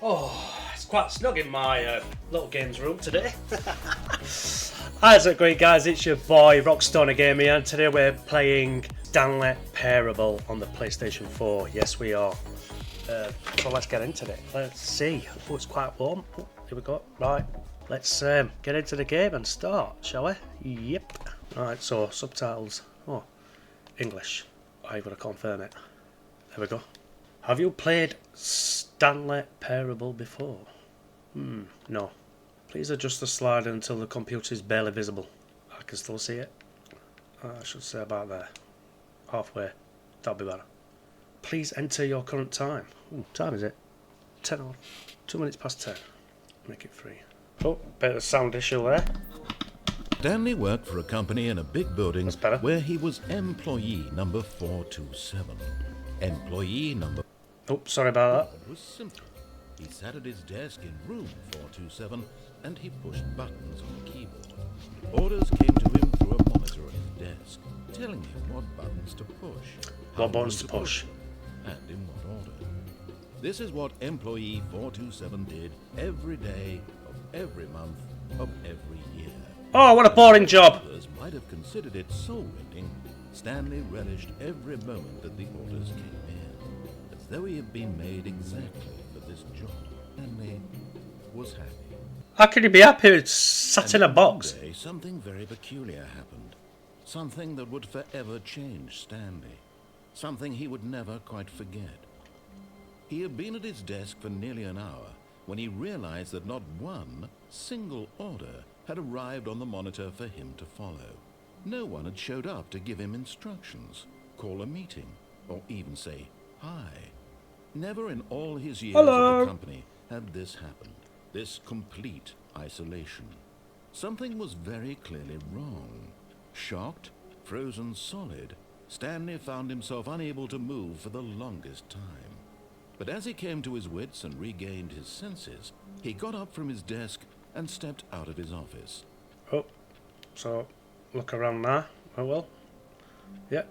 Oh, it's quite snug in my little games room today. How's it going, guys? It's your boy Rockstone Gaming, and today we're playing Stanley Parable on the PlayStation 4. Yes, we are. So let's get into it. Let's see. Oh, it's quite warm. Oh, here we go. Right, let's get into the game and start, shall we? Yep. Alright, so subtitles. Oh, English. I'm going to confirm it. There we go. Have you played Stanley Parable before? No. Please adjust the slider until the computer is barely visible. I can still see it. I should say about there. Halfway. That'll be better. Please enter your current time. Ooh, time is it? 10 or 2 minutes past 10. Make it 3. Oh, bit of a sound issue there. Stanley worked for a company in a big building where he was employee number 427. Employee number... Oh, sorry about that. It was simple. He sat at his desk in room 427 and he pushed buttons on the keyboard. Orders came to him through a monitor on his desk, telling him what buttons to push, What buttons to push, and in what order. This is what employee 427 did every day of every month of every year. Oh, what a boring job! Others might have considered it soul-rending. Stanley relished every moment that the orders came in, as though he had been made exactly for this job. Stanley was happy. How can you be happy with sat in a box? One day, something very peculiar happened. Something that would forever change Stanley. Something he would never quite forget. He had been at his desk for nearly an hour when he realized that not one single order had arrived on the monitor for him to follow. No one had showed up to give him instructions, call a meeting, or even say hi. Never in all his years at the company had this happened. This complete isolation. Something was very clearly wrong. Shocked, frozen solid, Stanley found himself unable to move for the longest time. But as he came to his wits and regained his senses, he got up from his desk and stepped out of his office. Oh, so look around there. Oh well. Yep.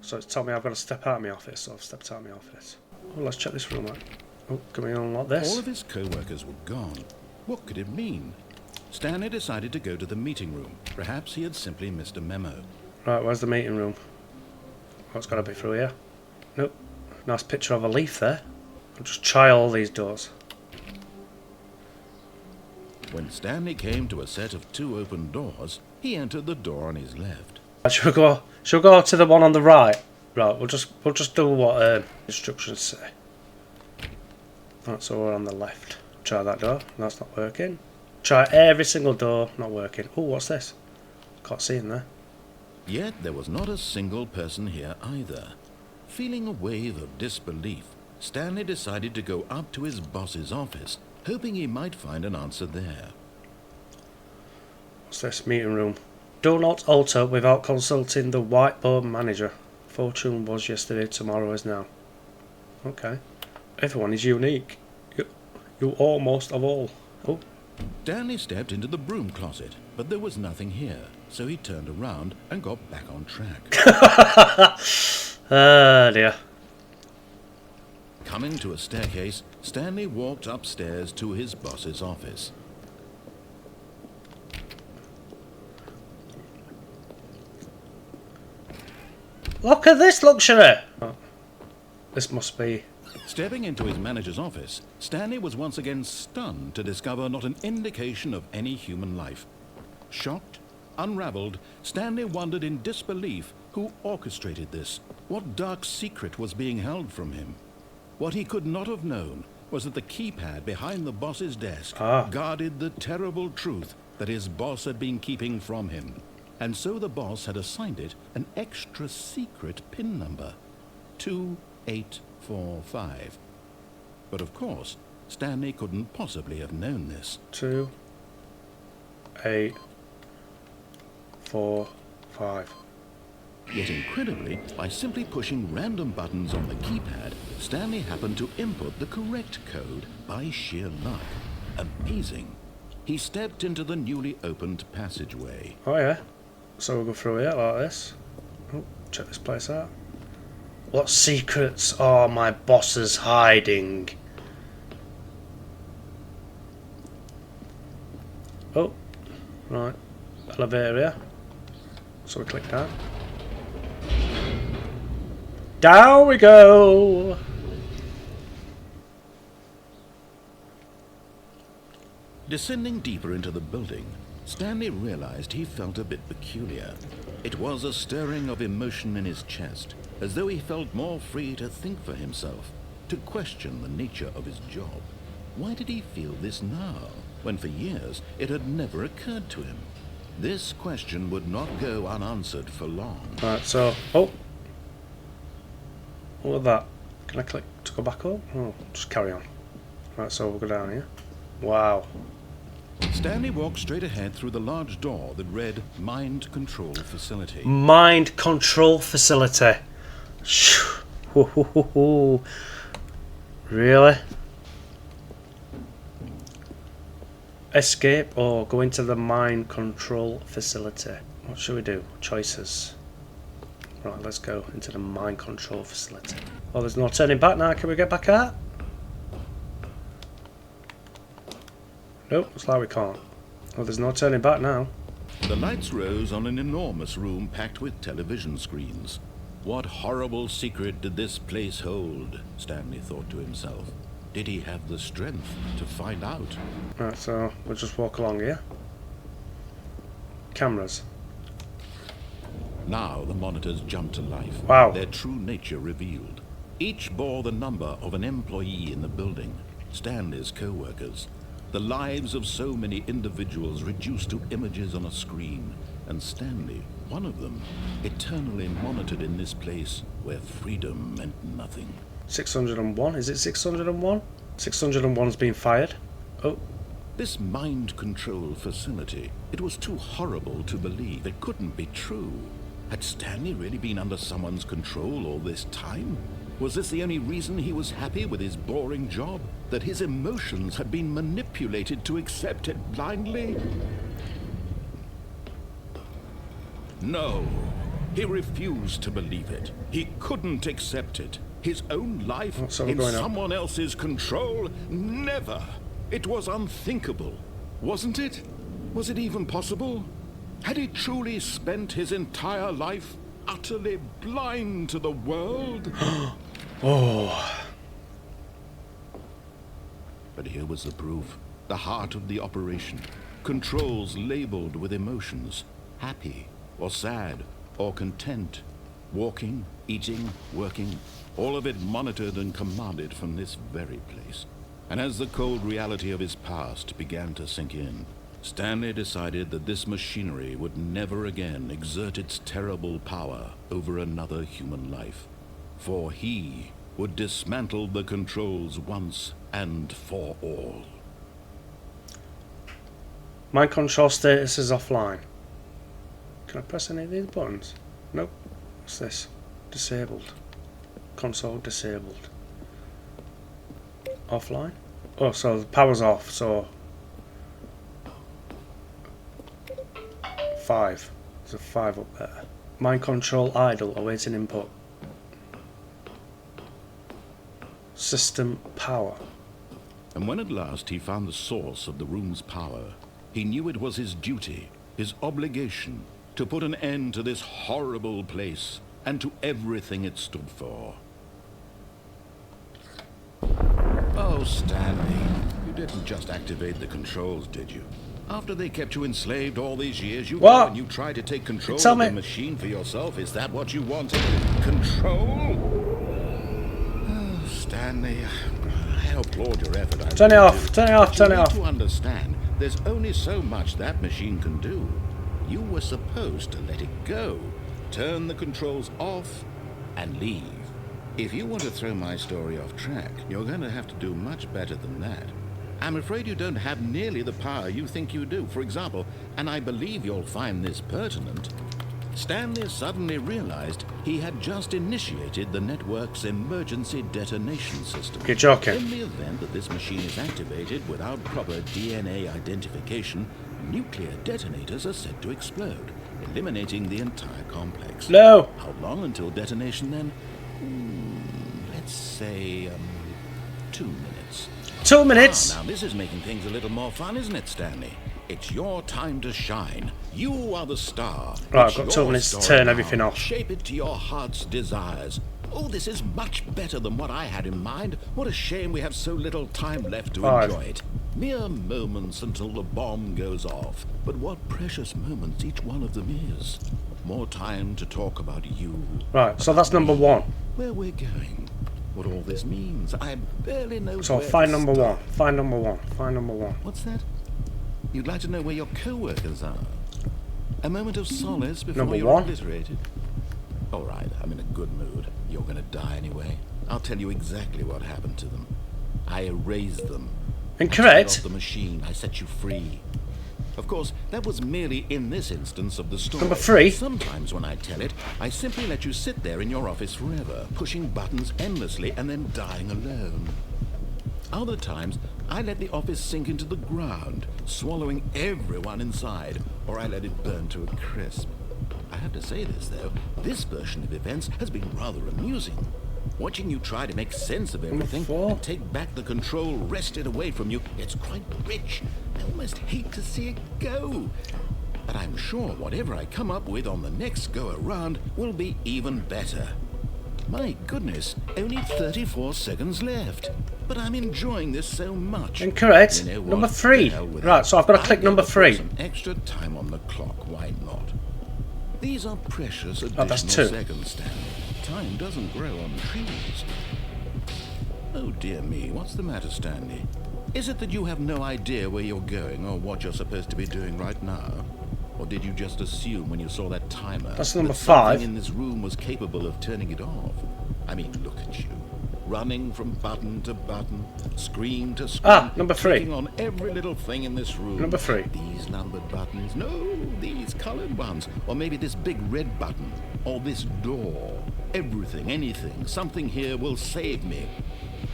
So it's told me I've got to step out of my office, so I've stepped out of my office. Oh, let's check this room out. Oh, can we unlock this? All of his co-workers were gone. What could it mean? Stanley decided to go to the meeting room. Perhaps he had simply missed a memo. Right, where's the meeting room? Oh, it's got to be through here. Nope. Nice picture of a leaf there. I'll just try all these doors. When Stanley came to a set of 2 open doors, he entered the door on his left. Should we go to the one on the right? Right, we'll just do what instructions say. Right, so we're on the left. Try that door. That's not working. Try every single door. Not working. Oh, what's this? Can't see in there. Yet there was not a single person here either. Feeling a wave of disbelief, Stanley decided to go up to his boss's office, hoping he might find an answer there. What's this? Meeting room. Do not alter without consulting the whiteboard manager. Fortune was yesterday, tomorrow is now. Okay. Everyone is unique. You almost of all. Oh. Stanley stepped into the broom closet, but there was nothing here, so he turned around and got back on track. Ah, dear. Coming to a staircase, Stanley walked upstairs to his boss's office. Look at this luxury! Oh, this must be... Stepping into his manager's office, Stanley was once again stunned to discover not an indication of any human life. Shocked, unraveled, Stanley wondered in disbelief who orchestrated this. What dark secret was being held from him? What he could not have known was that the keypad behind the boss's desk guarded the terrible truth that his boss had been keeping from him. And so the boss had assigned it an extra secret PIN number, 2845. But of course, Stanley couldn't possibly have known this. 2845. Yet incredibly, by simply pushing random buttons on the keypad, Stanley happened to input the correct code by sheer luck. Amazing. He stepped into the newly opened passageway. Oh yeah. So we'll go through here like this. Oh, check this place out. What secrets are my bosses hiding? Oh, right. Elevator here. So we click that. Down we go! Descending deeper into the building, Stanley realized he felt a bit peculiar. It was a stirring of emotion in his chest, as though he felt more free to think for himself, to question the nature of his job. Why did he feel this now, when for years it had never occurred to him? This question would not go unanswered for long. Right, so... Oh! What was that? Can I click to go back up? Oh, just carry on. Right, so we'll go down here. Wow. Stanley walked straight ahead through the large door that read Mind Control Facility. Mind Control Facility. Really? Escape or go into the Mind Control Facility? What should we do? Choices. Right, let's go into the Mind Control Facility. Oh, there's no turning back now. Can we get back out? Nope, looks like we can't. Oh, there's no turning back now. The lights rose on an enormous room packed with television screens. What horrible secret did this place hold? Stanley thought to himself. Did he have the strength to find out? Right, so we'll just walk along here. Cameras. Now the monitors jumped to life. Wow. Their true nature revealed. Each bore the number of an employee in the building. Stanley's co-workers. The lives of so many individuals reduced to images on a screen. And Stanley, one of them, eternally monitored in this place where freedom meant nothing. 601? Is it 601? 601's been fired. Oh. This mind control facility, it was too horrible to believe. It couldn't be true. Had Stanley really been under someone's control all this time? Was this the only reason he was happy with his boring job? That his emotions had been manipulated to accept it blindly? No. He refused to believe it. He couldn't accept it. His own life in someone else's control? Never. It was unthinkable. Wasn't it? Was it even possible? Had he truly spent his entire life utterly blind to the world? Oh. But here was the proof. The heart of the operation. Controls labeled with emotions. Happy, or sad, or content. Walking, eating, working. All of it monitored and commanded from this very place. And as the cold reality of his past began to sink in, Stanley decided that this machinery would never again exert its terrible power over another human life. For he would dismantle the controls once and for all. Mind control status is offline. Can I press any of these buttons? Nope. What's this? Disabled. Console disabled. Offline? Oh, so the power's off, so 5. There's a 5 up there. Mind control idle, awaiting input. System power. And when at last he found the source of the room's power, he knew it was his duty, his obligation, to put an end to this horrible place and to everything it stood for. Oh, Stanley, you didn't just activate the controls, did you? After they kept you enslaved all these years, you go and you try to take control of the machine for yourself. Is that what you wanted? Control? Oh, Stanley, I applaud your effort. Turn it off, turn it off, turn it off. You need to understand, there's only so much that machine can do. You were supposed to let it go, turn the controls off, and leave. If you want to throw my story off track, you're going to have to do much better than that. I'm afraid you don't have nearly the power you think you do. For example, and I believe you'll find this pertinent, Stanley suddenly realized he had just initiated the network's emergency detonation system. You're joking. In the event that this machine is activated without proper DNA identification, nuclear detonators are said to explode, eliminating the entire complex. No! How long until detonation then? Let's say, 2 minutes. 2 minutes. Now this is making things a little more fun, isn't it, Stanley? It's your time to shine. You are the star. Right, It's I've got 2 your minutes to story turn now. everything off. Shape it to your heart's desires. Oh, this is much better than what I had in mind. What a shame we have so little time left to 5. enjoy it. Mere moments until the bomb goes off. But what precious moments each one of them is. More time to talk about you. Right, so that's number 1. Where we're going. What all this means. I barely know So where find to number start. 1. Find number 1. Find number 1. What's that? You'd like to know where your co-workers are? A moment of solace before Number you're 1. obliterated? All right, I'm in a good mood. You're going to die anyway. I'll tell you exactly what happened to them. I erased them. I Incorrect. turned off the machine. I set you free. Of course, that was merely in this instance of the story. Number 3. Sometimes when I tell it, I simply let you sit there in your office forever, pushing buttons endlessly and then dying alone. Other times, I let the office sink into the ground, swallowing everyone inside, or I let it burn to a crisp. I have to say this, though, this version of events has been rather amusing. Watching you try to make sense of everything 4. and take back the control wrested away from you, it's quite rich. I almost hate to see it go. But I'm sure whatever I come up with on the next go-around will be even better. My goodness, only 34 seconds left. But I'm enjoying this so much. Incorrect. You know what? Number 3. To hell with Right, it. so I've got to click I'm number gonna put 3. Some extra time on the clock, why not? These are precious Oh, that's additional 2. seconds, Stanley. Time doesn't grow on trees. Oh dear me, what's the matter, Stanley? Is it that you have no idea where you're going or what you're supposed to be doing right now? Or did you just assume when you saw that timer That's number that something 5. in this room was capable of turning it off? I mean, look at you. Running from button to button, screen to screen. Ah, number 3. Clicking on every little thing in this room. Number 3. These numbered buttons. No, these colored ones. Or maybe this big red button. Or this door. Everything, anything, something here will save me.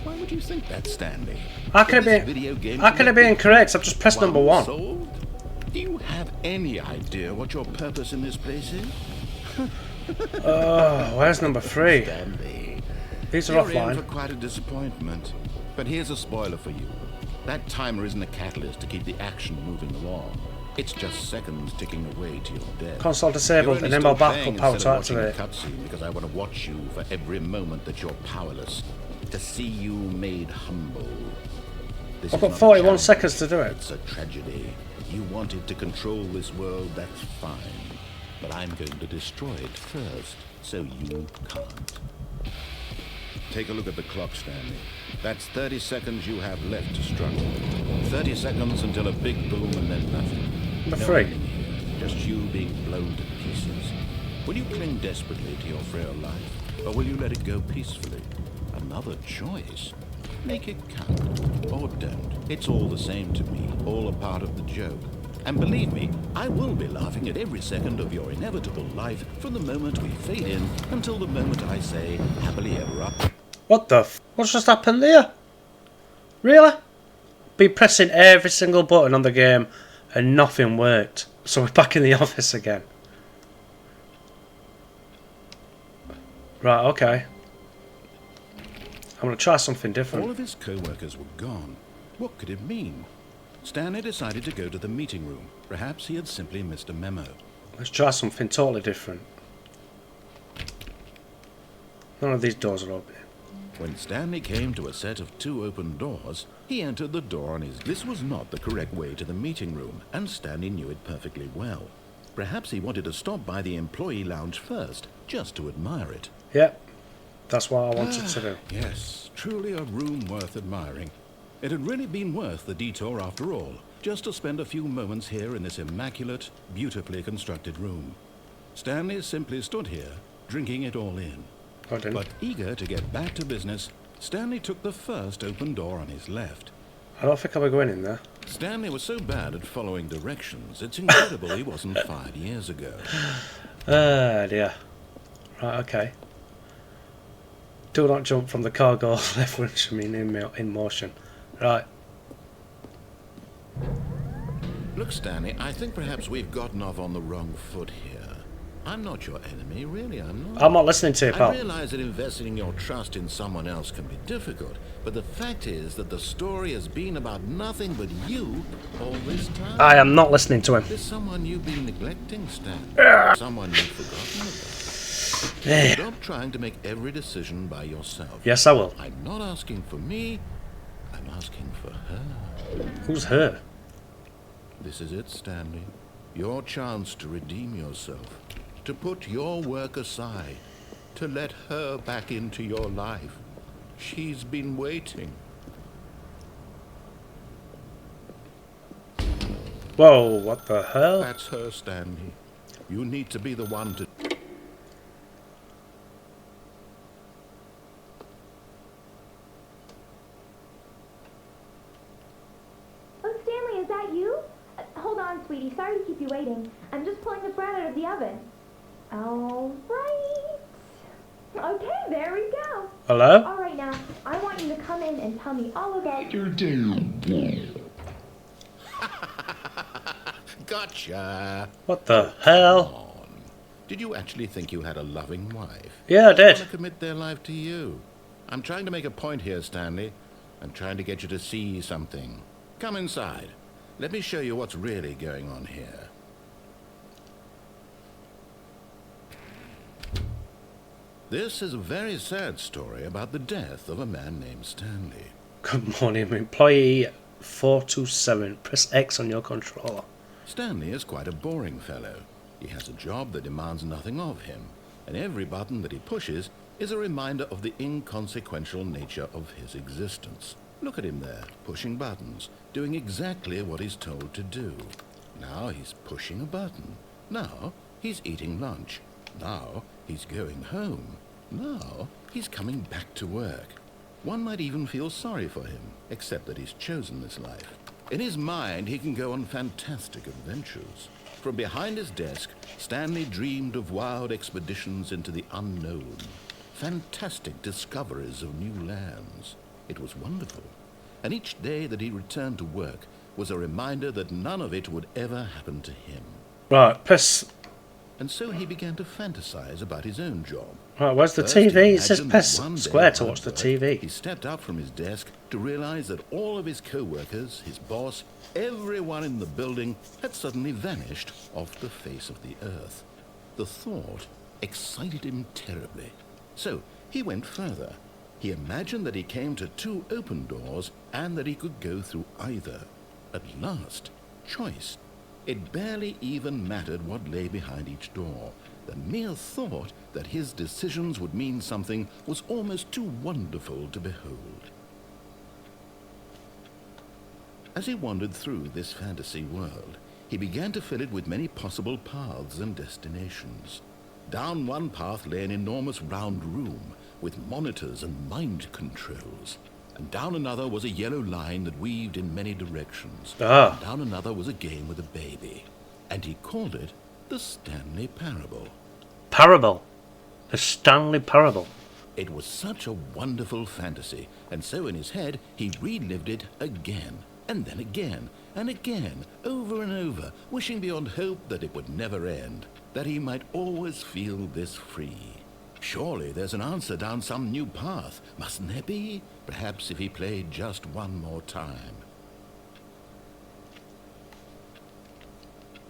Why would you think that, Stanley? How can it be incorrect? I've just pressed number 1. Solved? Do you have any idea what your purpose in this place is? Oh, where's number 3? Stanley, These are you're in offline. for quite a disappointment. But here's a spoiler for you. That timer isn't a catalyst to keep the action moving along. It's just seconds ticking away to your death. Console disabled. You're only Enable still backup playing power instead to of watching a activate. cutscene because I want to watch you for every moment that you're powerless. To see you made humble. This I've is got not a 41 challenge. seconds to do it. It's a tragedy. You wanted to control this world, that's fine. But I'm going to destroy it first, so you can't. Take a look at the clock, Stanley. That's 30 seconds you have left to struggle. 30 seconds until a big boom and then nothing. Number No 3. ending here, just you being blown to pieces. Will you cling desperately to your frail life, or will you let it go peacefully? Another choice. Make it count, or don't. It's all the same to me, all a part of the joke. And believe me, I will be laughing at every second of your inevitable life from the moment we fade in until the moment I say, happily ever after. What the f? What's just happened there? Really? Been pressing every single button on the game and nothing worked. So we're back in the office again. Right, okay. I'm going to try something All different. of his co-workers were gone. What could it mean? Stanley decided to go to the meeting room. Perhaps he had simply missed a memo. Let's try something totally different. None of these doors are open. When Stanley came to a set of 2 open doors, he entered the door on his... This was not the correct way to the meeting room, and Stanley knew it perfectly well. Perhaps he wanted to stop by the employee lounge first, just to admire it. Yep, that's what I wanted to do. Yes, truly a room worth admiring. It had really been worth the detour after all, just to spend a few moments here in this immaculate, beautifully constructed room. Stanley simply stood here, drinking it all in. I didn't. But eager to get back to business, Stanley took the first open door on his left. I don't think I'll be going in there. Stanley was so bad at following directions, it's incredible he wasn't 5 years ago. Ah, dear. Right, okay. Do not jump from the cargo lever instrument in motion. Right. Look, Stanley, I think perhaps we've gotten off on the wrong foot here. I'm not your enemy, really, I'm not. I'm not listening to you, I pal. realize that investing your trust in someone else can be difficult, but the fact is that the story has been about nothing but you all this time. I am not listening to him. There's someone you've been neglecting, Stan. Someone you've forgotten about. Stop trying to make every decision by yourself. Yes, I will. I'm not asking for me, I'm asking for her. Who's her? This is it, Stanley. Your chance to redeem yourself. To put your work aside. To let her back into your life. She's been waiting. Whoa, what the hell? That's her, Stanley. You need to be the one to... Oh, Stanley, is that you? Hold on, sweetie. Sorry to keep you waiting. I'm just pulling the bread out of the oven. All right. Okay, there we go. Hello? All right, now, I want you to come in and tell me all about your Gotcha. What the hell? On. Did you actually think you had a loving wife? Yeah, I Want did. to commit their life to you? I'm trying to make a point here, Stanley. I'm trying to get you to see something. Come inside. Let me show you what's really going on here. This is a very sad story about the death of a man named Stanley. Good morning, employee 427. Press X on your controller. Stanley is quite a boring fellow. He has a job that demands nothing of him, and every button that he pushes is a reminder of the inconsequential nature of his existence. Look at him there, pushing buttons, doing exactly what he's told to do. Now he's pushing a button. Now he's eating lunch. Now he's going home. Now he's coming back to work. One might even feel sorry for him, except that he's chosen this life. In his mind, he can go on fantastic adventures. From behind his desk, Stanley dreamed of wild expeditions into the unknown, fantastic discoveries of new lands. It was wonderful. And each day that he returned to work was a reminder that none of it would ever happen to him. Right, press... And so he began to fantasize about his own job. Right, where's the First, he TV? It says imagined press that one day square to at watch the work, TV. He stepped up from his desk to realize that all of his co-workers, his boss, everyone in the building had suddenly vanished off the face of the earth. The thought excited him terribly. So he went further. He imagined that he came to two open doors and that he could go through either. At last, choice. It barely even mattered what lay behind each door. The mere thought that his decisions would mean something was almost too wonderful to behold. As he wandered through this fantasy world, he began to fill it with many possible paths and destinations. Down one path lay an enormous round room with monitors and mind controls. And down another was a yellow line that weaved in many directions. Ah. And down another was a game with a baby. And he called it the Stanley Parable. Parable. The Stanley Parable. It was such a wonderful fantasy, and so in his head he relived it again, and then again, and again, over and over, wishing beyond hope that it would never end, that he might always feel this free. Surely there's an answer down some new path, mustn't there be? Perhaps if he played just one more time.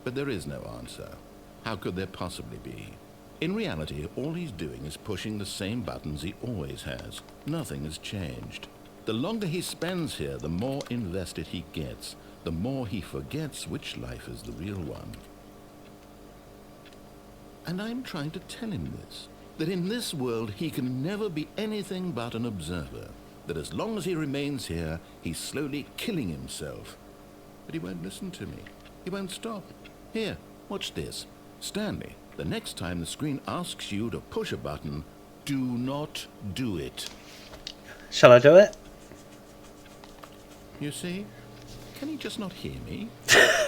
But there is no answer. How could there possibly be? In reality, all he's doing is pushing the same buttons he always has. Nothing has changed. The longer he spends here, the more invested he gets, the more he forgets which life is the real one. And I'm trying to tell him this, that in this world he can never be anything but an observer, that as long as he remains here, he's slowly killing himself. But he won't listen to me. He won't stop. Here, watch this. Stanley, the next time the screen asks you to push a button, do not do it. Shall I do it? You see? Can he just not hear me?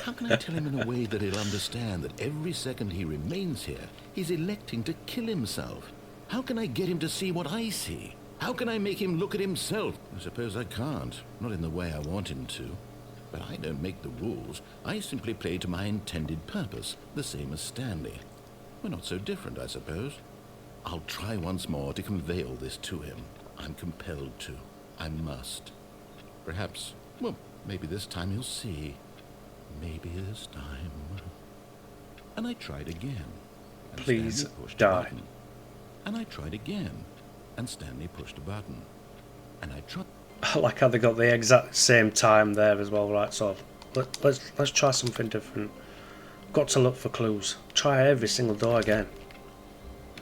How can I tell him in a way that he'll understand that every second he remains here, he's electing to kill himself? How can I get him to see what I see? How can I make him look at himself? I suppose I can't. Not in the way I want him to. But I don't make the rules. I simply play to my intended purpose, the same as Stanley. We're not so different, I suppose. I'll try once more to convey all this to him. I'm compelled to. I must. Perhaps, well, maybe this time he'll see. Maybe this time. And I tried again. And Please Stanley pushed a die. button. And I tried again. And Stanley pushed a button. And I tried. I like how they got the exact same time there as well, right? So let's try something different. Got to look for clues. Try every single door again.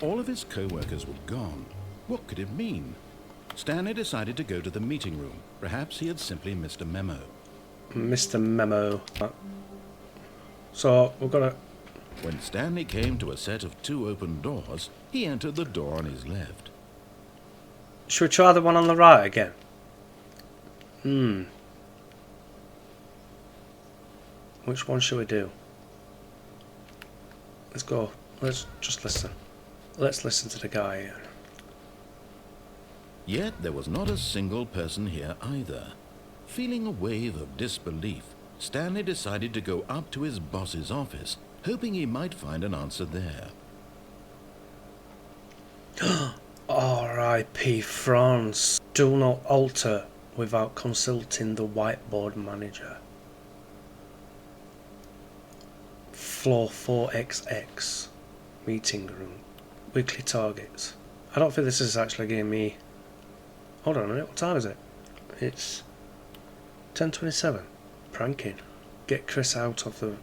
All of his co-workers were gone. What could it mean? Stanley decided to go to the meeting room. Perhaps he had simply missed a memo. Mr. Memo. So we've got to. When Stanley came to a set of 2 open doors, he entered the door on his left. Should we try the one on the right again? Which one should we do? Let's go. Let's just listen. Let's listen to the guy here. Yet there was not a single person here either. Feeling a wave of disbelief, Stanley decided to go up to his boss's office, hoping he might find an answer there. R.I.P. France. Do not alter without consulting the whiteboard manager. Floor 4XX. Meeting room. Weekly targets. I don't think this is actually giving me... Hold on a minute, what time is it? It's 10:27. Pranking. Get Chris out of the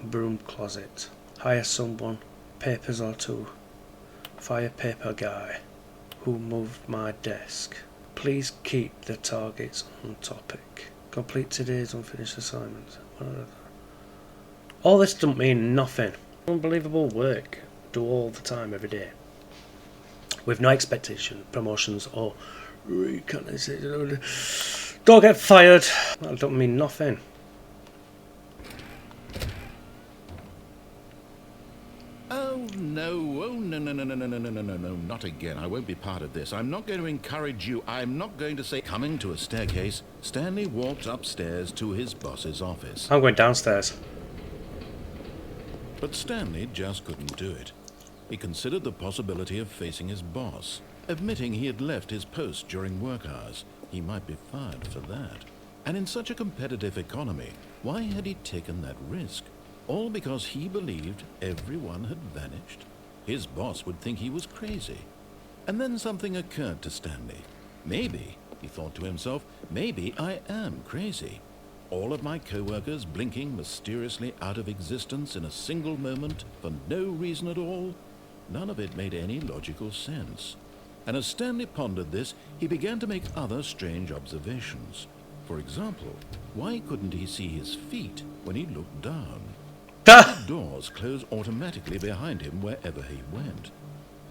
broom closet. Hire someone. Papers or 2. Fire paper guy. Who moved my desk. Please keep the targets on topic. Complete today's unfinished assignments. All this doesn't mean nothing. Unbelievable work. Do all the time, every day. With no expectation, promotions or recognition. Don't get fired. That don't mean nothing. Oh no, no, not again. I won't be part of this. I'm not going to encourage you. I'm not going to say... Coming to a staircase, Stanley walked upstairs to his boss's office. I'm going downstairs. But Stanley just couldn't do it. He considered the possibility of facing his boss, admitting he had left his post during work hours. He might be fired for that. And in such a competitive economy, why had he taken that risk? All because he believed everyone had vanished? His boss would think he was crazy. And then something occurred to Stanley. Maybe, he thought to himself, maybe I am crazy. All of my co-workers blinking mysteriously out of existence in a single moment for no reason at all? None of it made any logical sense. And as Stanley pondered this, he began to make other strange observations. For example, why couldn't he see his feet when he looked down? The doors close automatically behind him wherever he went.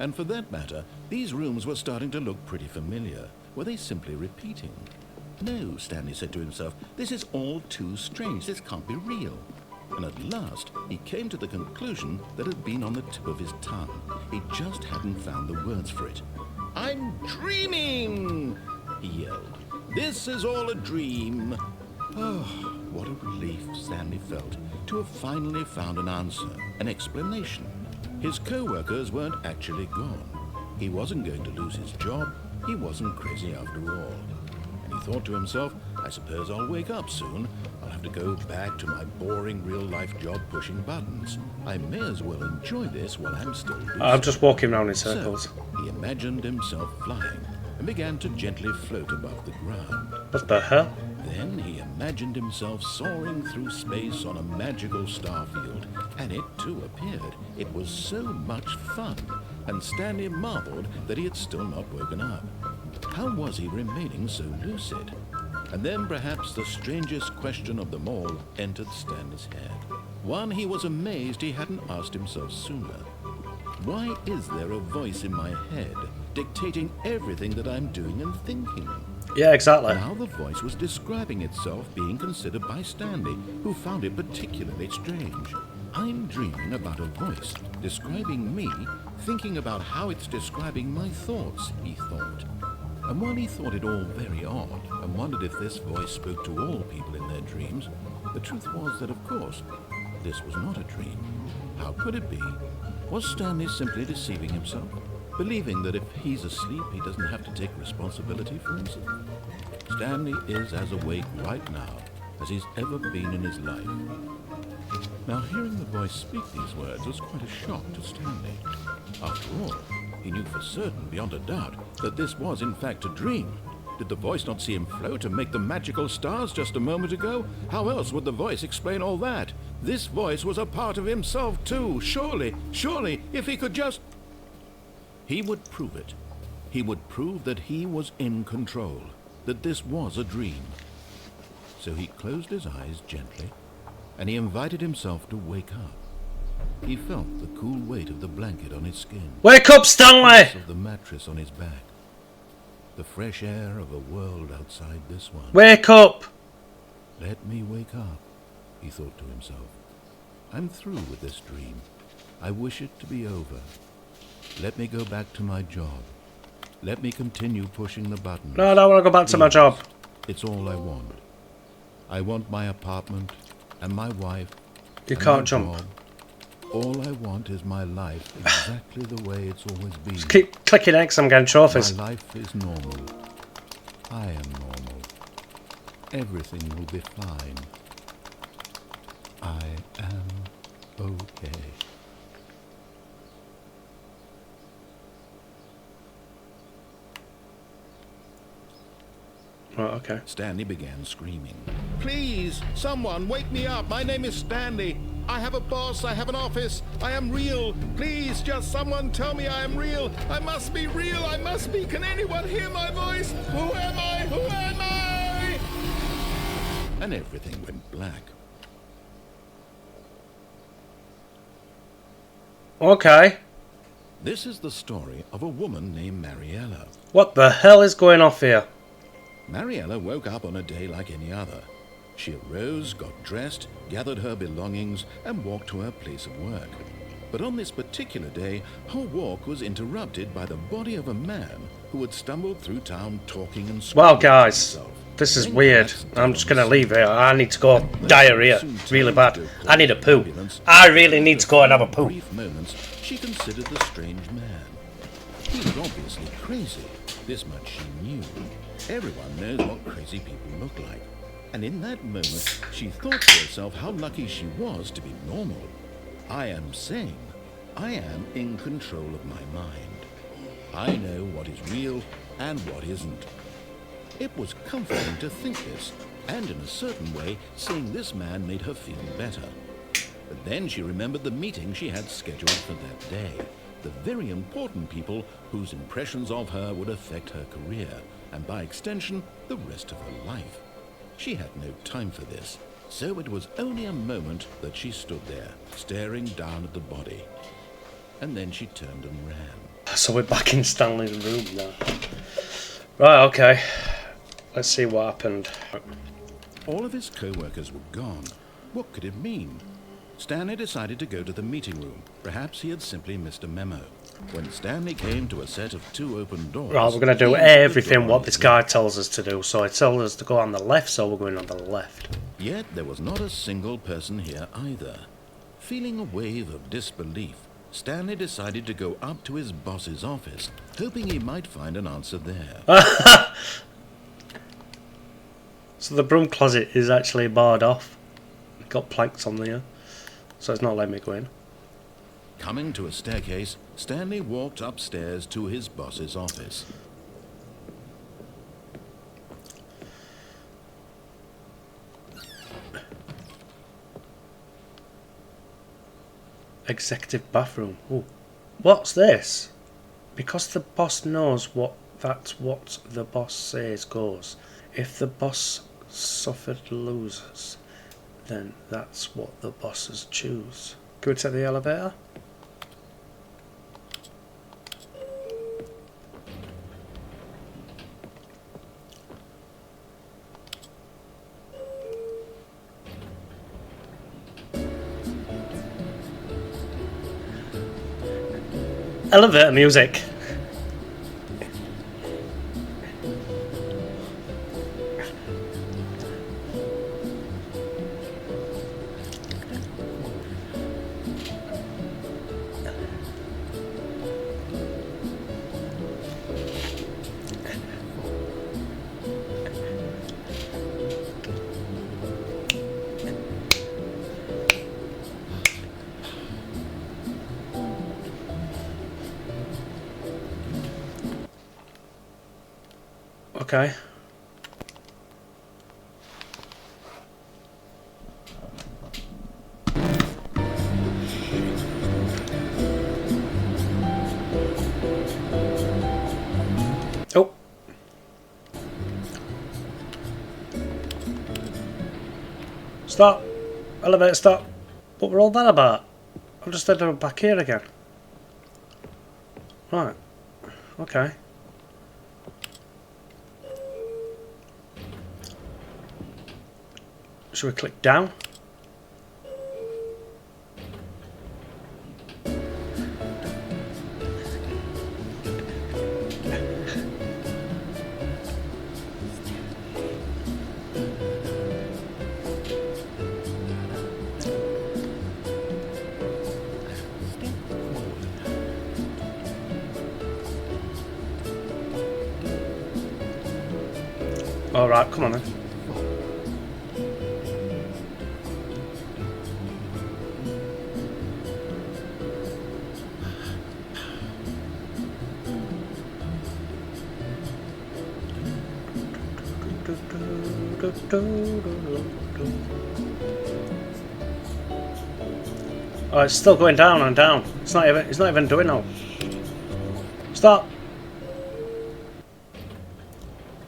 And for that matter, these rooms were starting to look pretty familiar. Were they simply repeating? No, Stanley said to himself, this is all too strange. This can't be real. And at last, he came to the conclusion that had been on the tip of his tongue. He just hadn't found the words for it. I'm dreaming, he yelled. This is all a dream. Oh, what a relief Stanley felt to have finally found an answer, an explanation. His co-workers weren't actually gone. He wasn't going to lose his job. He wasn't crazy after all. And he thought to himself, I suppose I'll wake up soon. I'll have to go back to my boring real-life job pushing buttons. I may as well enjoy this while I'm still lucid. I'm just walking around in circles. So, he imagined himself flying and began to gently float above the ground. What the hell? Then he imagined himself soaring through space on a magical starfield, and it too appeared. It was so much fun, and Stanley marveled that he had still not woken up. How was he remaining so lucid? And then perhaps the strangest question of them all entered Stanley's head. One he was amazed he hadn't asked himself sooner. Why is there a voice in my head dictating everything that I'm doing and thinking? Yeah, exactly. Now the voice was describing itself being considered by Stanley, who found it particularly strange. I'm dreaming about a voice describing me, thinking about how it's describing my thoughts, he thought. And while he thought it all very odd, and wondered if this voice spoke to all people in their dreams, the truth was that, of course, this was not a dream. How could it be? Was Stanley simply deceiving himself? Believing that if he's asleep, he doesn't have to take responsibility for himself? Stanley is as awake right now as he's ever been in his life. Now, hearing the voice speak these words was quite a shock to Stanley. After all, he knew for certain, beyond a doubt, that this was in fact a dream. Did the voice not see him float and make the magical stars just a moment ago? How else would the voice explain all that? This voice was a part of himself too. Surely, if he could just... He would prove it. He would prove that he was in control, that this was a dream. So he closed his eyes gently, and he invited himself to wake up. He felt the cool weight of the blanket on his skin. Wake up, Stanley! Of the mattress on his back. The fresh air of a world outside this one. Wake up! Let me wake up, he thought to himself. I'm through with this dream. I wish it to be over. Let me go back to my job. Let me continue pushing the buttons. No, I don't want to go back to my job. It's all I want. I want my apartment and my wife. You and can't my jump. job. All I want is my life exactly the way it's always been. Just keep clicking X, I'm getting trophies. My life is normal. I am normal. Everything will be fine. I am okay. Right, okay. Stanley began screaming. Please, someone, wake me up. My name is Stanley. I have a boss. I have an office. I am real. Please, just someone tell me I am real. I must be real. I must be. Can anyone hear my voice? Who am I? Who am I? And everything went black. Okay. This is the story of a woman named Mariella. What the hell is going off here? Mariella woke up on a day like any other. She arose, got dressed, gathered her belongings, and walked to her place of work. But on this particular day, her walk was interrupted by the body of a man who had stumbled through town talking and screaming. Well, guys, this is weird. I'm just going to leave here. I need to go diarrhea really bad. I need a poo. I really need to go and have a poo. Brief moments, she considered the strange man. He was obviously crazy. This much she knew. Everyone knows what crazy people look like. And in that moment, she thought to herself how lucky she was to be normal. I am sane. I am in control of my mind. I know what is real and what isn't. It was comforting to think this, and in a certain way, seeing this man made her feel better. But then she remembered the meeting she had scheduled for that day. The very important people whose impressions of her would affect her career, and by extension, the rest of her life. She had no time for this, so it was only a moment that she stood there, staring down at the body. And then she turned and ran. So we're back in Stanley's room now. Right, okay. Let's see what happened. All of his co-workers were gone. What could it mean? Stanley decided to go to the meeting room. Perhaps he had simply missed a memo. When Stanley came to a set of two open doors... Right, we're going to do everything what this guy tells us to do. So he tells us to go on the left, so we're going on the left. Yet there was not a single person here either. Feeling a wave of disbelief, Stanley decided to go up to his boss's office, hoping he might find an answer there. So the broom closet is actually barred off. It's got planks on there, so it's not letting me go in. Coming to a staircase, Stanley walked upstairs to his boss's office. Executive bathroom. Ooh. What's this? Because the boss knows that's what the boss says goes. If the boss suffered losers, then that's what the bosses choose. Can we take the elevator? Elevator music. Okay. Oh. Stop. Elevator, stop. What were all that about? I've just ended up back here again. Right. Okay. Should we click down? Alright, come on then. Oh, it's still going down and down. It's not even doing no. Stop.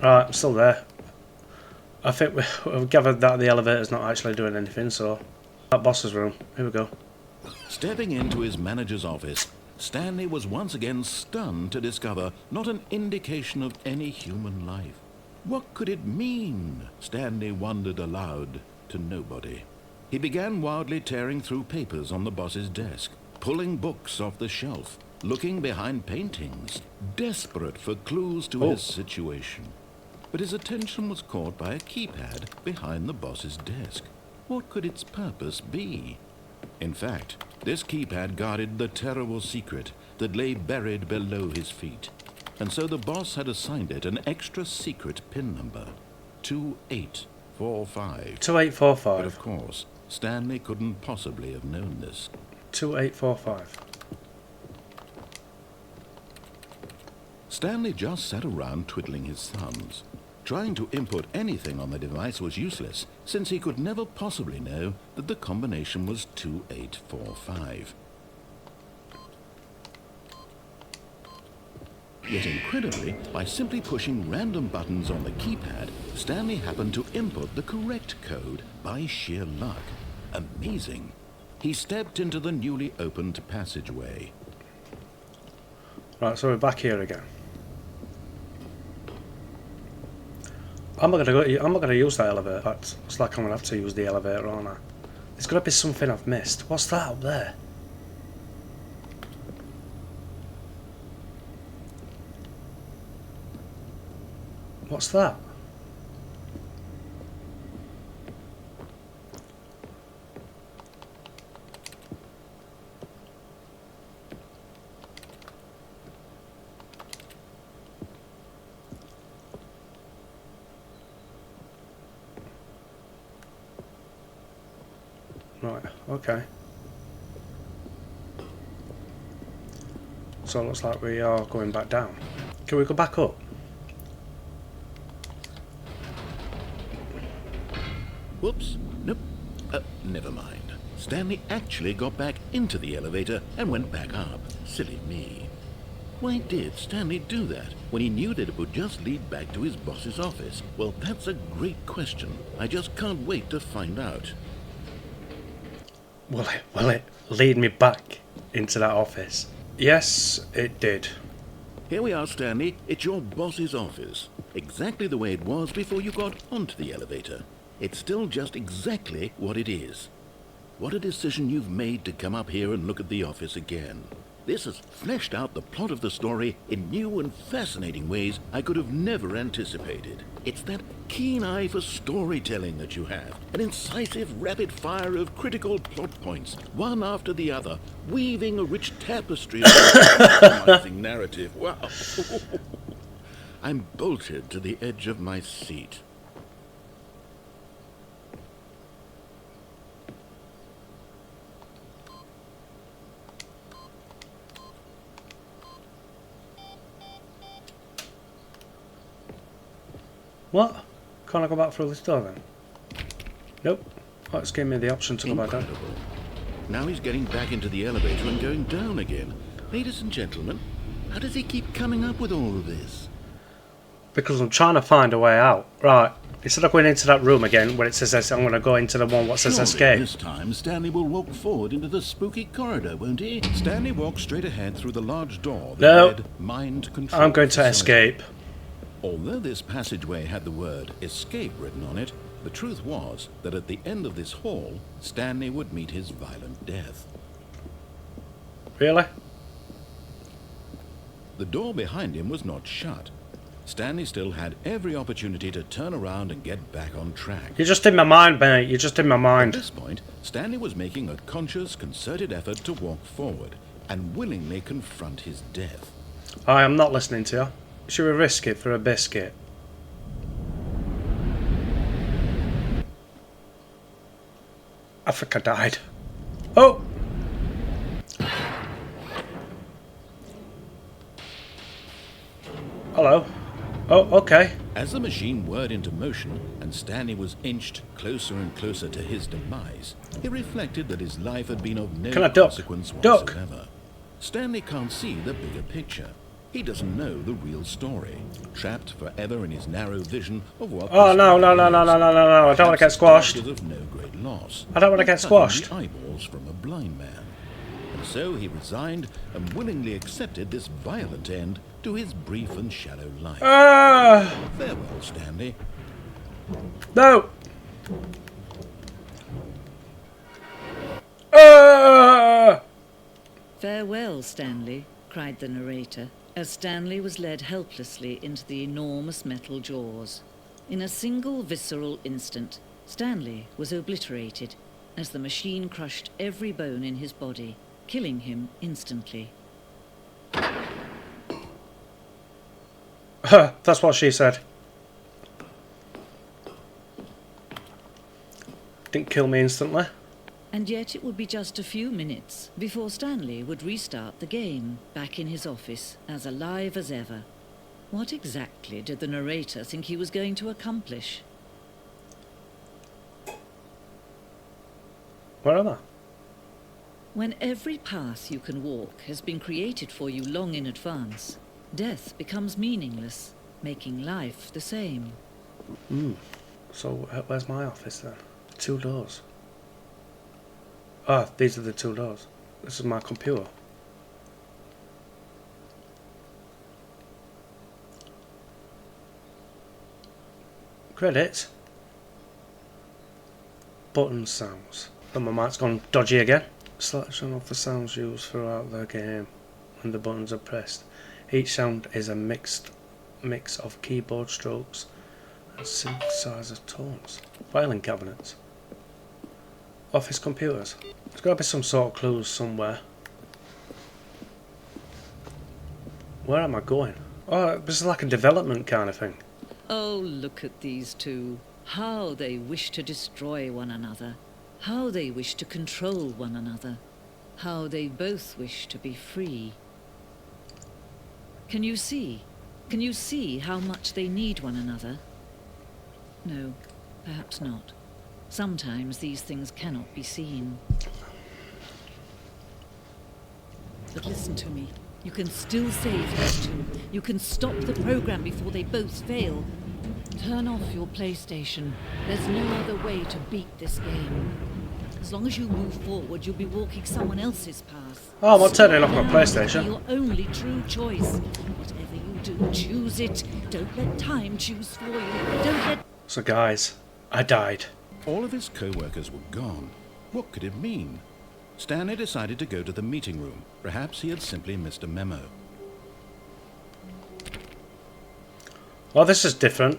Alright, I'm still there. I think we've gathered that the elevator's not actually doing anything, so that boss's room. Here we go. Stepping into his manager's office, Stanley was once again stunned to discover not an indication of any human life. What could it mean? Stanley wondered aloud to nobody. He began wildly tearing through papers on the boss's desk, pulling books off the shelf, looking behind paintings, desperate for clues to his situation. But his attention was caught by a keypad behind the boss's desk. What could its purpose be? In fact, this keypad guarded the terrible secret that lay buried below his feet. And so the boss had assigned it an extra secret PIN number, 2845. 2845. But of course, Stanley couldn't possibly have known this. 2845. Stanley just sat around twiddling his thumbs. Trying to input anything on the device was useless, since he could never possibly know that the combination was 2845. Yet incredibly, by simply pushing random buttons on the keypad, Stanley happened to input the correct code by sheer luck. Amazing. He stepped into the newly opened passageway. Right, so we're back here again. I'm not gonna use that elevator. But it's like I'm gonna have to use the elevator, aren't I? There's gotta be something I've missed. What's that up there? What's that? Right, okay. So it looks like we are going back down. Can we go back up? Whoops. Nope. Never mind. Stanley actually got back into the elevator and went back up. Silly me. Why did Stanley do that when he knew that it would just lead back to his boss's office? Well, that's a great question. I just can't wait to find out. Will it lead me back into that office? Yes, it did. Here we are, Stanley. It's your boss's office. Exactly the way it was before you got onto the elevator. It's still just exactly what it is. What a decision you've made to come up here and look at the office again. This has fleshed out the plot of the story in new and fascinating ways I could have never anticipated. It's that keen eye for storytelling that you have, an incisive rapid fire of critical plot points, one after the other, weaving a rich tapestry of compromising narrative. Wow. I'm bolted to the edge of my seat. What? Can't I go back through this door then? Nope. Oh, it's giving me the option to go back down. Incredible. Now he's getting back into the elevator and going down again. Ladies and gentlemen, how does he keep coming up with all of this? Because I'm trying to find a way out. Right. Instead of going into that room again where it says I'm going to go into the one what says Surely escape. This time, Stanley will walk forward into the spooky corridor, won't he? Stanley walks straight ahead through the large door that No. read Mind Control. I'm going to Facility. escape. Although this passageway had the word escape written on it, the truth was that at the end of this hall, Stanley would meet his violent death. Really? The door behind him was not shut. Stanley still had every opportunity to turn around and get back on track. You're just in my mind, mate. You're just in my At mind. this point, Stanley was making a conscious, concerted effort to walk forward and willingly confront his death. I am not listening to you. Should we risk it for a biscuit? I think I died. Oh! Hello. Oh, okay. As the machine whirred into motion and Stanley was inched closer and closer to his demise, he reflected that his life had been of no Can I duck? consequence Duck. whatsoever. Stanley can't see the bigger picture. He doesn't know the real story, trapped forever in his narrow vision of what. Oh, this no, world no, no, no, is. no, no, no, no. I don't want to get Perhaps squashed. it was of no great loss. I don't want to get Cutting squashed. the eyeballs from a blind man. And so he resigned and willingly accepted this violent end to his brief and shallow life. Farewell, Stanley. No! Farewell, Stanley, cried the narrator, as Stanley was led helplessly into the enormous metal jaws. In a single visceral instant, Stanley was obliterated as the machine crushed every bone in his body, killing him instantly. That's what she said. Didn't kill me instantly. And yet it would be just a few minutes before Stanley would restart the game, back in his office, as alive as ever. What exactly did the narrator think he was going to accomplish? Where am I? When every path you can walk has been created for you long in advance, death becomes meaningless, making life the same. So where's my office then? 2 doors. Ah, these are the 2 doors. This is my computer. Credits. Button sounds. And my mic's gone dodgy again. Selection of the sounds used throughout the game when the buttons are pressed. Each sound is a mix of keyboard strokes and synthesizer tones. Filing cabinets. Office computers. There's got to be some sort of clues somewhere. Where am I going? Oh, this is like a development kind of thing. Oh, look at these two. How they wish to destroy one another. How they wish to control one another. How they both wish to be free. Can you see? Can you see how much they need one another? No, perhaps not. Sometimes these things cannot be seen. But listen to me. You can still save these two. You can stop the program before they both fail. Turn off your PlayStation. There's no other way to beat this game. As long as you move forward, you'll be walking someone else's path. Oh, I'm not turning off my Now PlayStation. be your only true choice. Whatever you do, choose it. Don't let time choose for you. Don't let... So guys, I died. All of his co-workers were gone. What could it mean? Stanley decided to go to the meeting room. Perhaps he had simply missed a memo. Oh, this is different.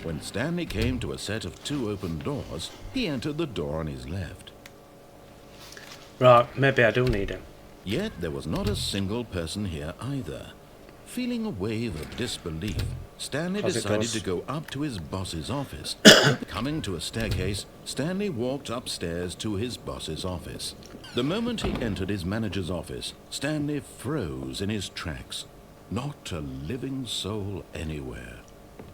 When Stanley came to a set of 2 open doors, he entered the door on his left. Right, maybe I do need him. Yet there was not a single person here either. Feeling a wave of disbelief, Stanley As it decided goes. to go up to his boss's office. Coming to a staircase, Stanley walked upstairs to his boss's office. The moment he entered his manager's office, Stanley froze in his tracks. Not a living soul anywhere.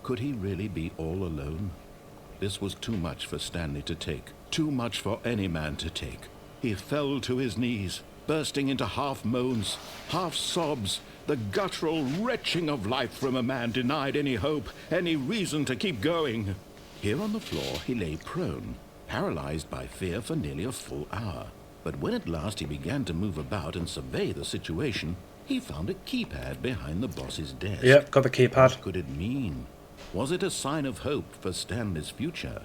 could he really be all alone? This was too much for Stanley to take, too much for any man to take. He fell to his knees, bursting into half moans, half sobs, the guttural retching of life from a man denied any hope, any reason to keep going. Here on the floor he lay prone, paralyzed by fear for nearly a full hour. But when at last he began to move about and survey the situation, he found a keypad behind the boss's desk. Yep, got the keypad. What could it mean? Was it a sign of hope for Stanley's future?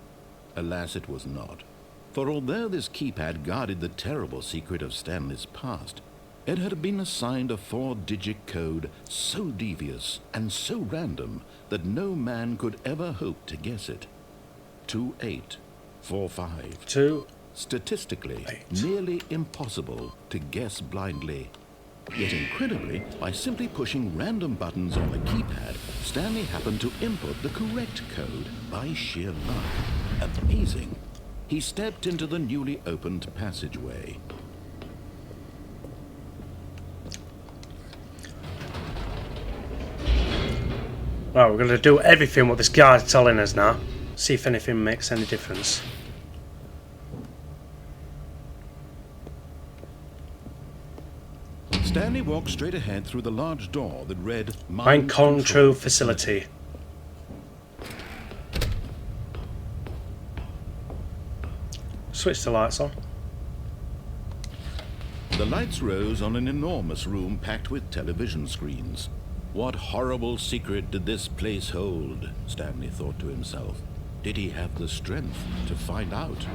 Alas, it was not. For although this keypad guarded the terrible secret of Stanley's past, it had been assigned a 4-digit code so devious and so random that no man could ever hope to guess it. 2845. 2. Statistically, 8. nearly impossible to guess blindly. Yet incredibly, by simply pushing random buttons on the keypad, Stanley happened to input the correct code by sheer luck. Amazing. He stepped into the newly opened passageway. Right, we're going to do everything what this guy's telling us now. See if anything makes any difference. Stanley walked straight ahead through the large door that read Mind Control Facility. Switch the lights on. The lights rose on an enormous room packed with television screens. What horrible secret did this place hold? Stanley thought to himself. Did he have the strength to find out?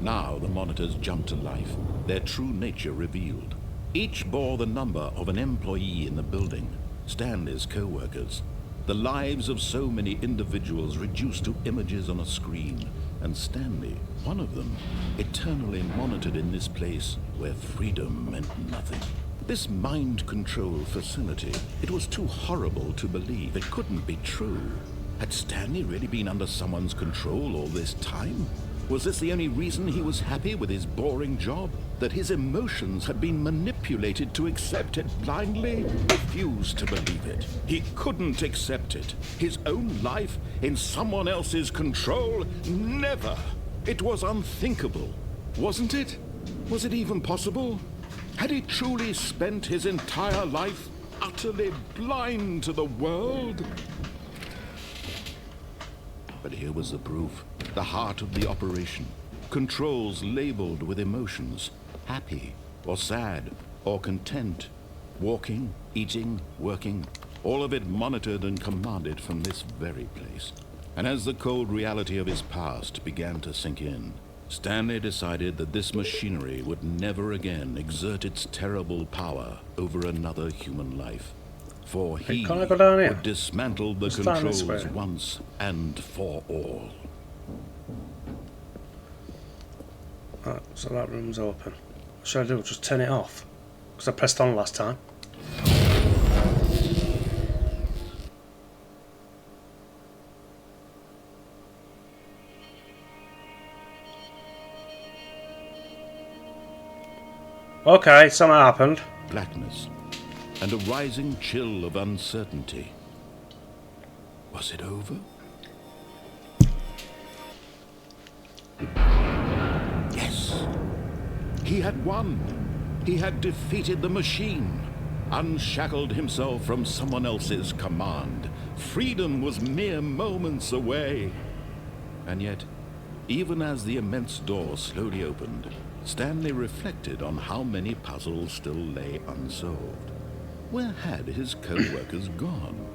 Now the monitors jumped to life, their true nature revealed. Each bore the number of an employee in the building, Stanley's co-workers. The lives of so many individuals reduced to images on a screen, and Stanley, one of them, eternally monitored in this place where freedom meant nothing. This mind control facility, it was too horrible to believe. It couldn't be true. Had Stanley really been under someone's control all this time? Was this the only reason he was happy with his boring job? That his emotions had been manipulated to accept it blindly? Refused to believe it. He couldn't accept it. His own life in someone else's control? Never! It was unthinkable. Wasn't it? Was it even possible? Had he truly spent his entire life utterly blind to the world? But here was the proof. The heart of the operation. Controls labeled with emotions. Happy, or sad, or content. Walking, eating, working. All of it monitored and commanded from this very place. And as the cold reality of his past began to sink in, Stanley decided that this machinery would never again exert its terrible power over another human life. For he Can I go down here? would dismantle the Let's down this controls way. once and for all. Right, so that room's open. What should I do? Just turn it off? Because I pressed on last time. Okay, something happened. Blackness and a rising chill of uncertainty. Was it over? Yes. He had won. He had defeated the machine, unshackled himself from someone else's command. Freedom was mere moments away. And yet, even as the immense door slowly opened, Stanley reflected on how many puzzles still lay unsolved. Where had his co-workers gone?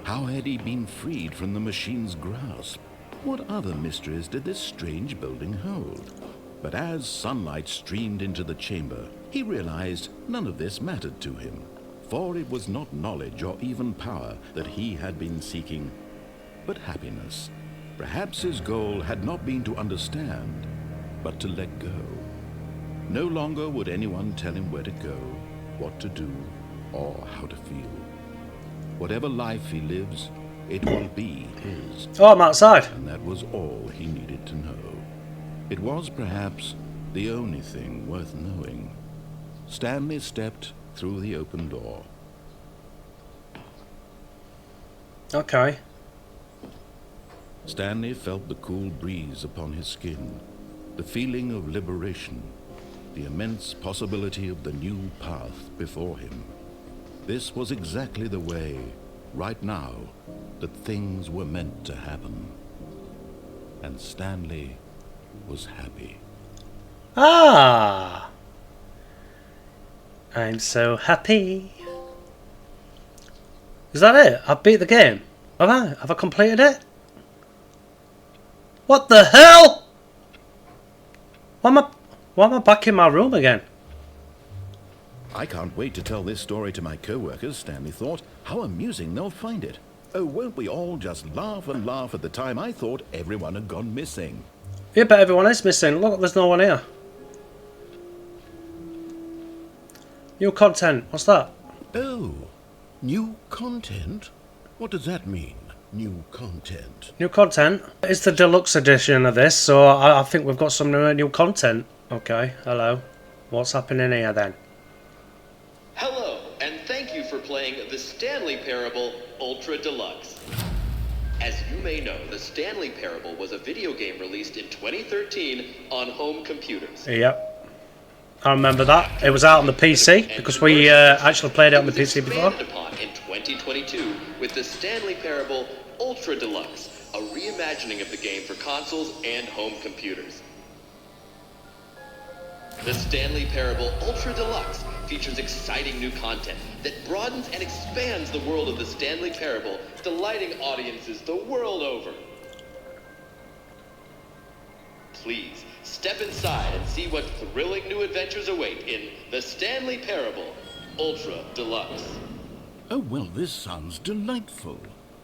How had he been freed from the machine's grasp? What other mysteries did this strange building hold? But as sunlight streamed into the chamber, he realized none of this mattered to him, for it was not knowledge or even power that he had been seeking, but happiness. Perhaps his goal had not been to understand, but to let go. No longer would anyone tell him where to go, what to do, or how to feel. Whatever life he lives, It will be his. Oh, I'm outside. And that was all he needed to know. It was perhaps the only thing worth knowing. Stanley stepped through the open door. Okay. Stanley felt the cool breeze upon his skin, the feeling of liberation, the immense possibility of the new path before him. This was exactly the way, right now, that things were meant to happen. And Stanley was happy. Ah! I'm so happy. Is that it? I've beat the game. Have I? Have I completed it? What the hell? Why am I back in my room again? I can't wait to tell this story to my co-workers, Stanley thought. How amusing they'll find it. Oh, won't we all just laugh and laugh at the time I thought everyone had gone missing. Yeah, but everyone is missing. Look, there's no one here. New content. What's that? Oh, new content? What does that mean, new content? New content? It's the deluxe edition of this, so I think we've got some new content. Okay, hello. What's happening here then? Hello, and thank you for playing the Stanley Parable Ultra Deluxe. As you may know, the Stanley Parable was a video game released in 2013 on home computers. Yep. I remember that. It was out on the PC, because we actually played it on the PC before. Expanded upon in 2022 with the Stanley Parable Ultra Deluxe, a reimagining of the game for consoles and home computers. The Stanley Parable Ultra Deluxe features exciting new content that broadens and expands the world of the Stanley Parable, delighting audiences the world over. Please, step inside and see what thrilling new adventures await in the Stanley Parable Ultra Deluxe. Oh, well, this sounds delightful.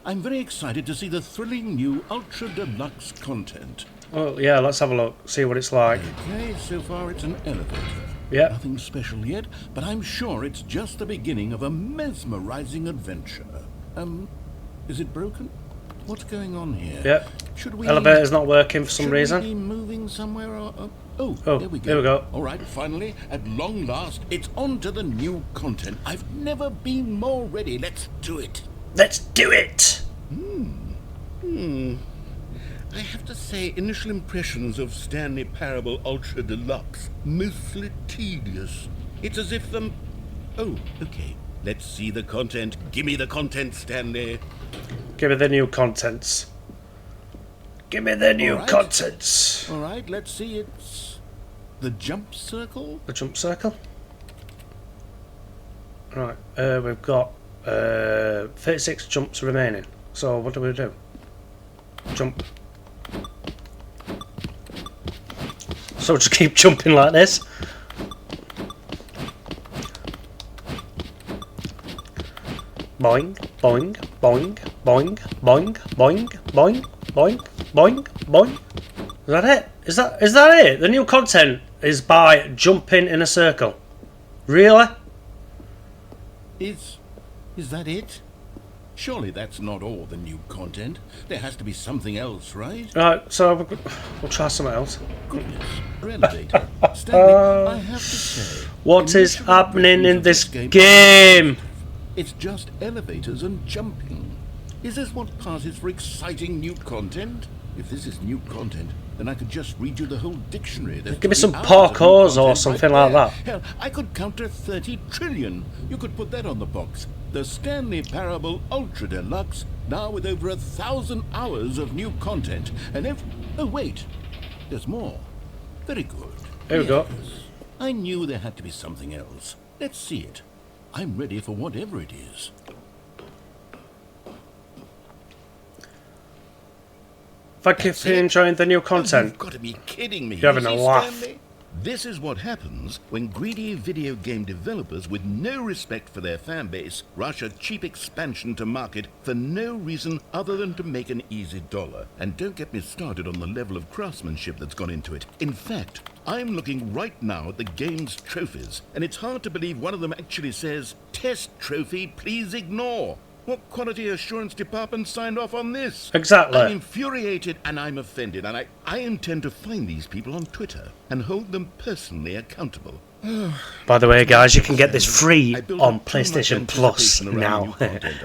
I'm very excited to see the thrilling new Ultra Deluxe content. Oh, yeah, let's have a look. See what it's like. Okay, so far it's an elevator. Yep. Nothing special yet, but I'm sure it's just the beginning of a mesmerizing adventure. Is it broken? What's going on here? Yep. Should we... Elevator's not working for some reason. Should we be moving somewhere or... Oh, Oh, there we go. here we go. All right, finally, at long last, it's on to the new content. I've never been more ready. Let's do it. Let's do it! I have to say, initial impressions of Stanley Parable Ultra Deluxe, mostly tedious. It's as if Oh, okay. Let's see the content. Gimme the content, Stanley. Give me the new contents. Give me the new All right. contents. All right, let's see. It's the jump circle. The jump circle. Right, we've got 36 jumps remaining. So what do we do? Jump. So just keep jumping like this. Boing, boing, boing, boing, boing, boing, boing, boing, boing, boing. Is that it? Is that it? The new content is by jumping in a circle. Really? Is that it? Surely that's not all the new content. There has to be something else, right? Right, so we'll try something else. Goodness, elevator. Stanley, I have to say... What is initial happening in impressions of this game? It's just elevators and jumping. Is this what passes for exciting new content? If this is new content, then I could just read you the whole dictionary. There's Give me 3 some hours of parkours new or content something right like there. that. Hell, I could count to 30 trillion. You could put that on the box. The Stanley Parable Ultra Deluxe, now with over 1,000 hours of new content. And if... Oh, wait. There's more. Very good. Here we go. Yes. I knew there had to be something else. Let's see it. I'm ready for whatever it is. Thank you for enjoying the new Oh, content. you've got to be kidding me. You're having a Easy, laugh. Stanley. This is what happens when greedy video game developers with no respect for their fan base rush a cheap expansion to market for no reason other than to make an easy dollar. And don't get me started on the level of craftsmanship that's gone into it. In fact, I'm looking right now at the game's trophies, and it's hard to believe one of them actually says, "Test trophy, please ignore." What quality assurance department signed off on this? Exactly. I'm infuriated and I'm offended, and I intend to find these people on Twitter and hold them personally accountable. By the way, guys, you can get this free on PlayStation Plus now,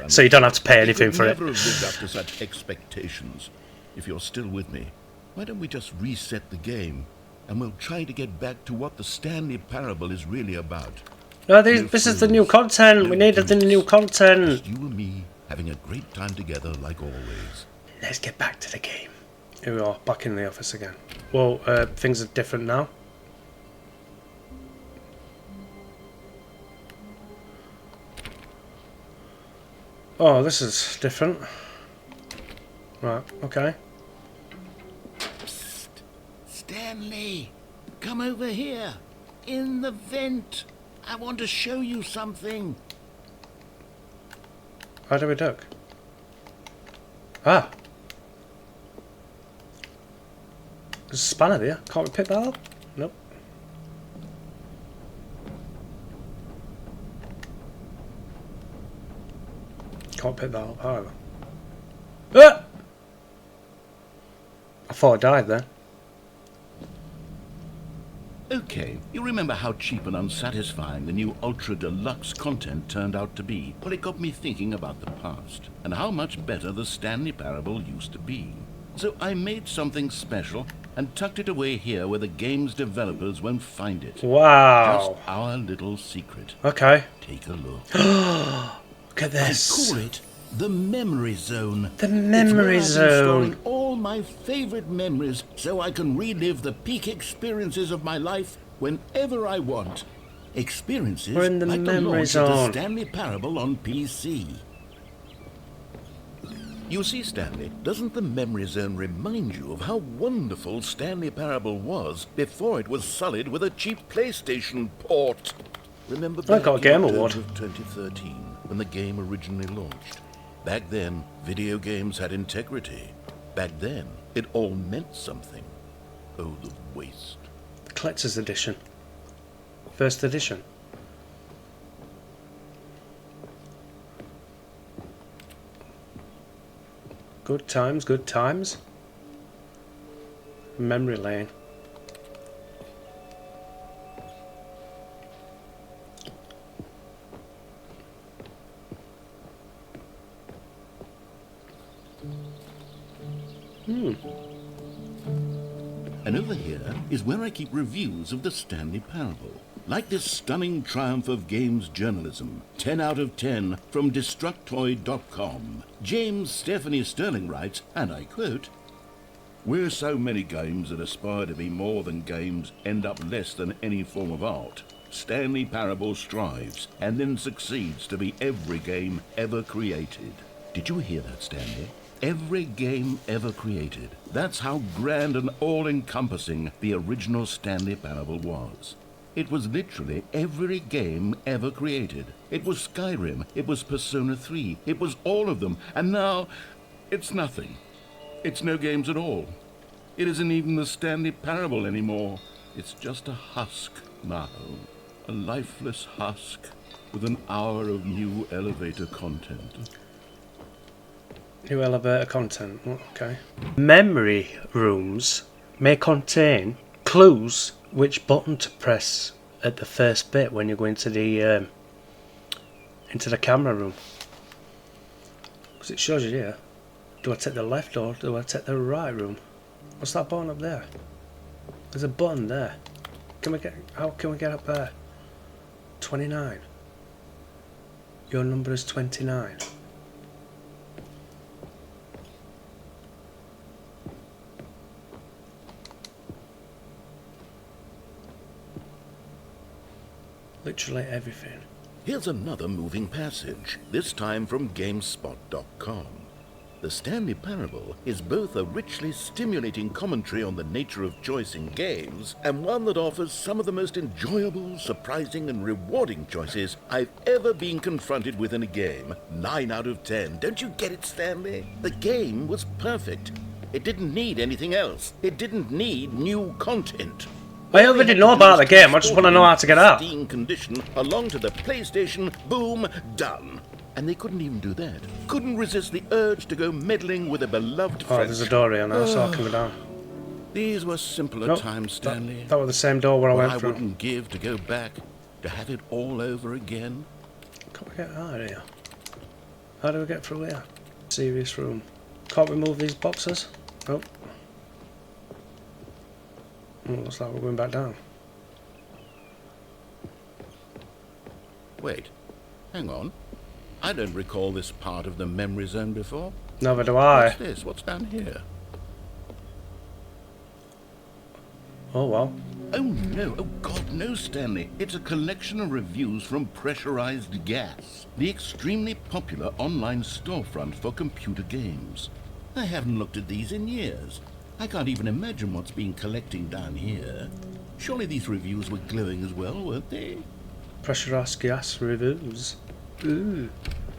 so you don't have to pay anything for it. Never have lived up to such expectations. If you're still with me, why don't we just reset the game, and we'll try to get back to what the Stanley Parable is really about. No, this is the new content. We needed the new content. Just you and me having a great time together, like always. Let's get back to the game. Here we are, back in the office again. Well, things are different now. Oh, this is different. Right, okay. Psst. Stanley, come over here. In the vent. I want to show you something. How do we duck? Ah! There's a spanner there. Can't we pick that up? Nope. Can't pick that up either. Ah! I thought I died then. Okay, you remember how cheap and unsatisfying the new Ultra Deluxe content turned out to be? Well, it got me thinking about the past, and how much better the Stanley Parable used to be. So I made something special, and tucked it away here where the game's developers won't find it. Wow. Just our little secret. Okay. Take a look. Look at I this. call it the Memory Zone. The Memory It's where I've been Zone. storing all my favorite memories so I can relive the peak experiences of my life whenever I want. Experiences We're in the like Memory the launch of Zone. the Stanley Parable on PC. You see, Stanley, doesn't the Memory Zone remind you of how wonderful Stanley Parable was before it was sullied with a cheap PlayStation port? Remember I got a back Game in Award. October of 2013 when the game originally launched? Back then, video games had integrity. Back then, it all meant something. Oh, the waste. The collector's edition. First edition. Good times, good times. Memory lane. And over here is where I keep reviews of the Stanley Parable. Like this stunning triumph of games journalism, 10 out of 10 from Destructoid.com. James Stephanie Sterling writes, and I quote, "Where so many games that aspire to be more than games end up less than any form of art, Stanley Parable strives and then succeeds to be every game ever created." Did you hear that, Stanley? Every game ever created. That's how grand and all-encompassing the original Stanley Parable was. It was literally every game ever created. It was Skyrim, it was Persona 3, it was all of them, and now it's nothing. It's no games at all. It isn't even the Stanley Parable anymore. It's just a husk now. A lifeless husk with an hour of new elevator content. New elevator content. Okay. Memory rooms may contain clues which button to press at the first bit when you go into the camera room. Because it shows you here. Do I take the left or do I take the right room? What's that button up there? There's a button there. How can we get up there? 29. Your number is 29. Literally everything. Here's another moving passage, this time from GameSpot.com. The Stanley Parable is both a richly stimulating commentary on the nature of choice in games, and one that offers some of the most enjoyable, surprising, and rewarding choices I've ever been confronted with in a game. 9 out of 10. Don't you get it, Stanley? The game was perfect. It didn't need anything else. It didn't need new content. I already know about the game, I just want to know how to get out. Pristine condition along to the PlayStation, boom, done. And they couldn't even do that. Couldn't resist the urge to go meddling with a beloved friend. Oh, there's a door here now, so I can go down. These were simpler Nope, times, Stanley. That was the same door where I What went through. I wouldn't give to go back, to have it all over again. Can't we get out of here? How do we get through here? Serious room. Can't we move these boxes? Nope. Oh, looks like we're going back down. Wait, hang on. I don't recall this part of the memory zone before. Neither do I. What's this? What's down here? Oh well. Oh no, oh God, no, Stanley. It's a collection of reviews from Pressurized Gas, the extremely popular online storefront for computer games. I haven't looked at these in years. I can't even imagine what's been collecting down here. Surely these reviews were glowing as well, weren't they? Pressurized gas reviews. Ooh.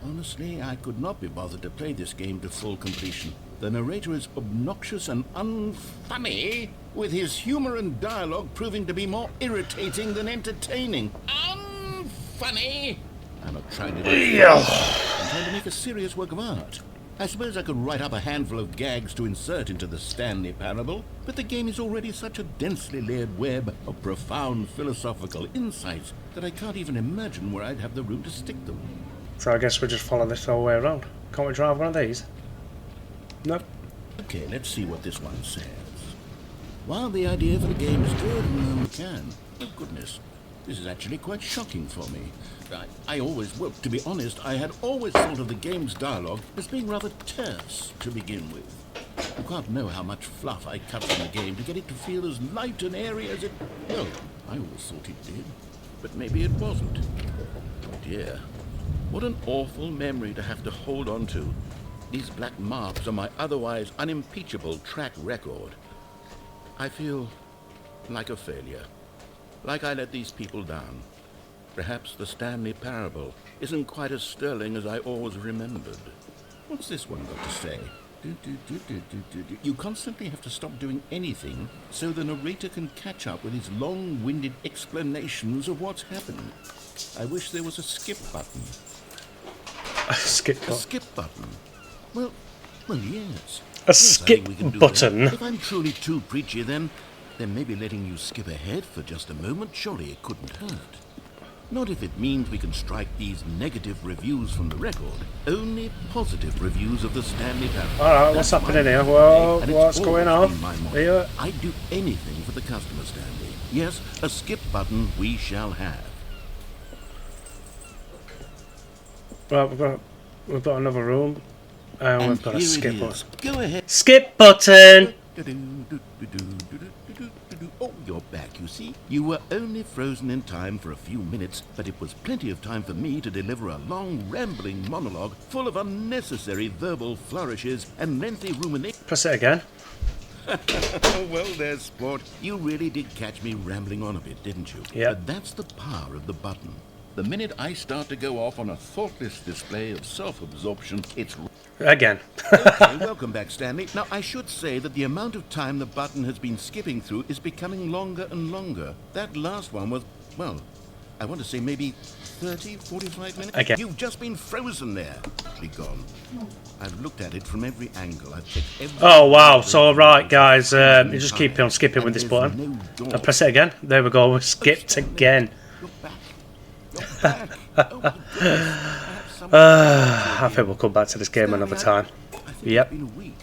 Honestly, I could not be bothered to play this game to full completion. The narrator is obnoxious and unfunny, with his humor and dialogue proving to be more irritating than entertaining. Unfunny! I'm not trying to I'm trying to make a serious work of art. I suppose I could write up a handful of gags to insert into the Stanley Parable, but the game is already such a densely layered web of profound philosophical insights that I can't even imagine where I'd have the room to stick them. So I guess we just follow this all the way around. Can't we drive one of these? Nope. Okay, let's see what this one says. While the idea for the game is good and we can, oh goodness, this is actually quite shocking for me. Well, to be honest, I had always thought of the game's dialogue as being rather terse to begin with. You can't know how much fluff I cut from the game to get it to feel as light and airy as it... Well, I always thought it did, but maybe it wasn't. Oh dear, what an awful memory to have to hold on to. These black marks on my otherwise unimpeachable track record. I feel like a failure, like I let these people down. Perhaps the Stanley Parable isn't quite as sterling as I always remembered. What's this one got to say? You constantly have to stop doing anything so the narrator can catch up with his long-winded explanations of what's happened. I wish there was a skip button. A skip button? A skip button? Well, yes. A skip button? If I'm truly too preachy, then maybe letting you skip ahead for just a moment, surely it couldn't hurt. Not if it means we can strike these negative reviews from the record. Only positive reviews of the Stanley Parable. Alright, what's happening here? Well, what's going on here? I'd do anything for the customer, Stanley. Yes, a skip button we shall have. Right, we've got another room. And we've got a skip button. Go ahead. Skip button! Oh, you're back, you see. You were only frozen in time for a few minutes, but it was plenty of time for me to deliver a long, rambling monologue full of unnecessary verbal flourishes and lengthy ruminations. Press it again. Oh, well, there's sport. You really did catch me rambling on a bit, didn't you? Yeah. But that's the power of the button. The minute I start to go off on a thoughtless display of self-absorption, it's... Again. Okay, welcome back, Stanley. Now, I should say that the amount of time the button has been skipping through is becoming longer and longer. That last one was, well, I want to say maybe 30, 45 minutes. Again. You've just been frozen there. Be gone. I've looked at it from every angle. I've checked every... Oh, wow. So, right, guys, you just keep on skipping with this button. And press it again. There we go. We skipped again. You're back. You're back. Oh, my goodness. I think we'll come back to this game another time. Yep. It's been a week.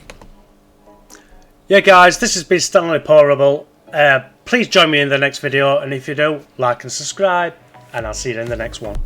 Yeah, guys, this has been Stanley Parable. Please join me in the next video, and if you do, like and subscribe, and I'll see you in the next one.